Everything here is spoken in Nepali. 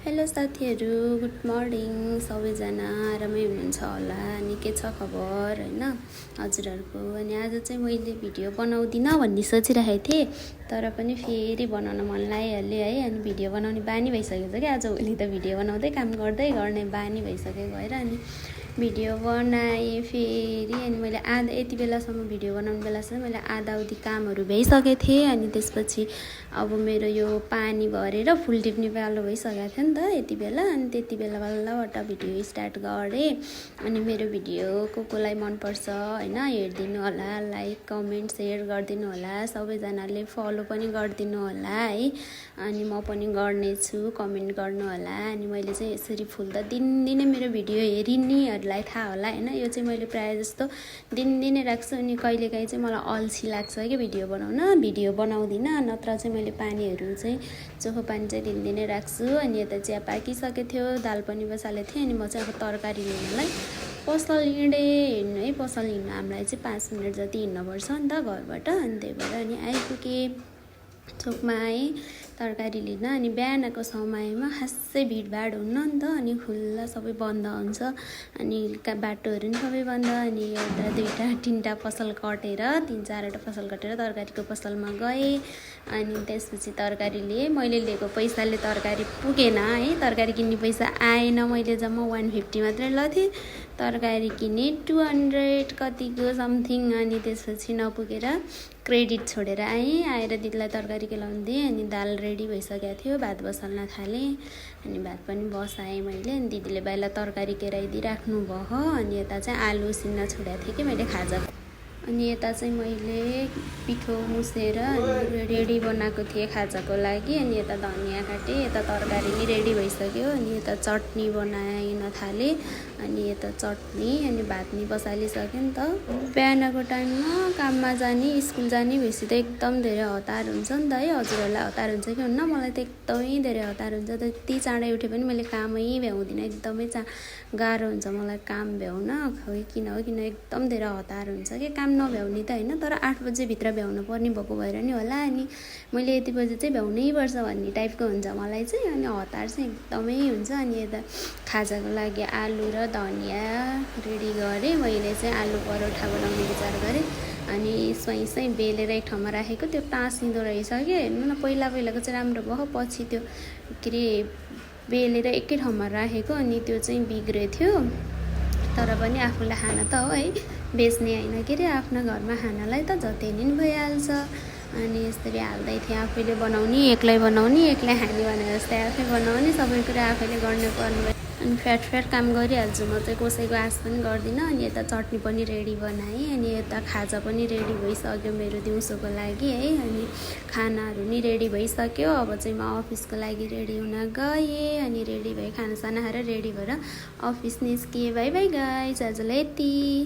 हेलो साथीहरू, गुड मर्निङ। सबैजना आरामै हुनुहुन्छ होला। अनि के छ खबर हैन हजुरहरूको। अनि आज चाहिँ मैले भिडियो बनाउँदिनँ भन्ने सोचिरहेको थिएँ, तर पनि फेरि बनाउन मन लागिहाल्यो है। अनि भिडियो बनाउने बानी भइसकेको छ कि आजभोलि त भिडियो बनाउँदै काम गर्दै गर्ने बानी भइसकेको भएर अनि भिडियो बनाएँ फेरि। अनि मैले यति बेलासम्म भिडियो बनाउने बेलासम्म मैले आधाउधी कामहरू भइसकेको थिएँ। अनि त्यसपछि अब मेरो यो पानी भरेर फुल टिप्ने पालो भइसकेको थियो नि त यति बेला। अनि त्यति बेला बल्लबाट भिडियो स्टार्ट गरेँ। अनि मेरो भिडियो कोलाई मनपर्छ हैन हेरिदिनु होला, लाइक कमेन्ट सेयर गरिदिनु होला, सबैजनाले फलो पनि गरिदिनु होला है। अनि म पनि गर्नेछु, कमेन्ट गर्नु होला। अनि मैले चाहिँ यसरी फुल त दिनदिनै मेरो भिडियो हेरिनेहरूलाई थाहा होला हैन। यो चाहिँ मैले प्रायः जस्तो दिनदिनै राख्छु। अनि कहिलेकाहीँ चाहिँ मलाई अल्छी लाग्छ कि भिडियो बनाउँदिनँ, नत्र चाहिँ मैले पानीहरू चाहिँ चोखो पानी चाहिँ दिनदिनै राख्छु। अनि यता चिया पाकिसकेको थियो, दाल पनि बसालेको थिएँ। अनि म चाहिँ अब तरकारी लिनलाई पसल हिँडेँ है। पसल हिँड्न हामीलाई चाहिँ 5 मिनट जति हिँड्नुपर्छ नि त घरबाट। अनि त्यही भएर अनि आइपुगेँ, चोकमा आएँ तरकारी लिन। अनि बिहानको समयमा खासै भिडभाड हुन्न नि त। अनि खुल्ला सबै बन्द हुन्छ। अनि बाटोहरू पनि सबै बन्द। अनि एउटा दुईवटा तिनवटा पसल कटेर 3-4वटा पसल कटेर तरकारीको पसलमा गएँ। अनि त्यसपछि तरकारी लिएँ। मैले लिएको पैसाले तरकारी पुगेन है, तरकारी किन्ने पैसा आएन। मैले जम्मा 150 मात्रै लथेँ, तरकारी किने 200 कतिको समथिङ। अनि त्यसपछि नपुगेर क्रेडिट छोडेर आएर दिदीलाई तरकारी केलाउनु दिएँ। अनि दाल रेडी भइसकेको थियो, भात बसाल्न थालेँ। अनि भात पनि बसाएँ मैले। अनि दिदीले बाहिर तरकारी केराइदिइराख्नु भयो। अनि यता चाहिँ आलु उसिन्न छोडेको थिएँ कि मैले खाजा। अनि यता चाहिँ मैले पिठो मुसेर अनि रेडी बनाएको थिएँ खाजाको लागि। अनि यता धनियाँ काटेँ, यता तरकारी पनि रेडी भइसक्यो। अनि यता चटनी बनाइन थालेँ। अनि यता चटनी अनि भात नि बसालिसक्यो नि त। बिहानको टाइममा काममा जाने स्कुल जाने भएपछि त एकदम धेरै हतार हुन्छ नि त है। हजुरहरूलाई हतार हुन्छ कि हुन्न, मलाई त एकदमै धेरै हतार हुन्छ। त्यति चाँडै उठे पनि मैले कामै भ्याउँदिनँ, एकदमै गाह्रो हुन्छ मलाई काम भ्याउन। खोइ किन एकदम धेरै हतार हुन्छ कि काम नभ्याउने त होइन, तर 8 बजेभित्र भ्याउनु पर्ने भएको भएर नि होला। अनि मैले यति बजे चाहिँ भ्याउनै पर्छ भन्ने टाइपको हुन्छ मलाई चाहिँ। अनि हतार चाहिँ एकदमै हुन्छ। अनि यता खाजाको लागि आलु र धनियाँ रेडी गरेँ। मैले चाहिँ आलु परोठा बनाउने विचार गरेँ। अनि स्वाइँ बेलेर एक ठाउँमा राखेको, त्यो टाँसिँदो रहेछ कि हेर्नु न। पहिलाको चाहिँ राम्रो भयो, पछि त्यो के अरे बेलेर एकै ठाउँमा राखेको अनि त्यो चाहिँ बिग्रेको थियो। तर पनि आफूलाई खाना त हो है, बेच्ने होइन के अरे, आफ्नो घरमा खानालाई त जति नि भइहाल्छ। अनि यसरी हाल्दै थिएँ, आफैले बनाउने, एक्लै खाने भने जस्तै आफै बनाउने, सबै कुरा आफैले गर्नु पर्ने। अनि फ्याट काम गरिहाल्छु म चाहिँ, कसैको आश पनि गर्दिनँ। अनि यता चटनी पनि रेडी बनाएँ। अनि यता खाजा पनि रेडी भइसक्यो मेरो दिउँसोको लागि है। अनि खानाहरू नि रेडी भइसक्यो। अब चाहिँ म अफिसको लागि रेडी हुन गएँ। अनि रेडी भएँ, खानासाना खाएर रेडी भएर अफिस निस्किएँ। बाई बाई गाइज, आजलाई यति।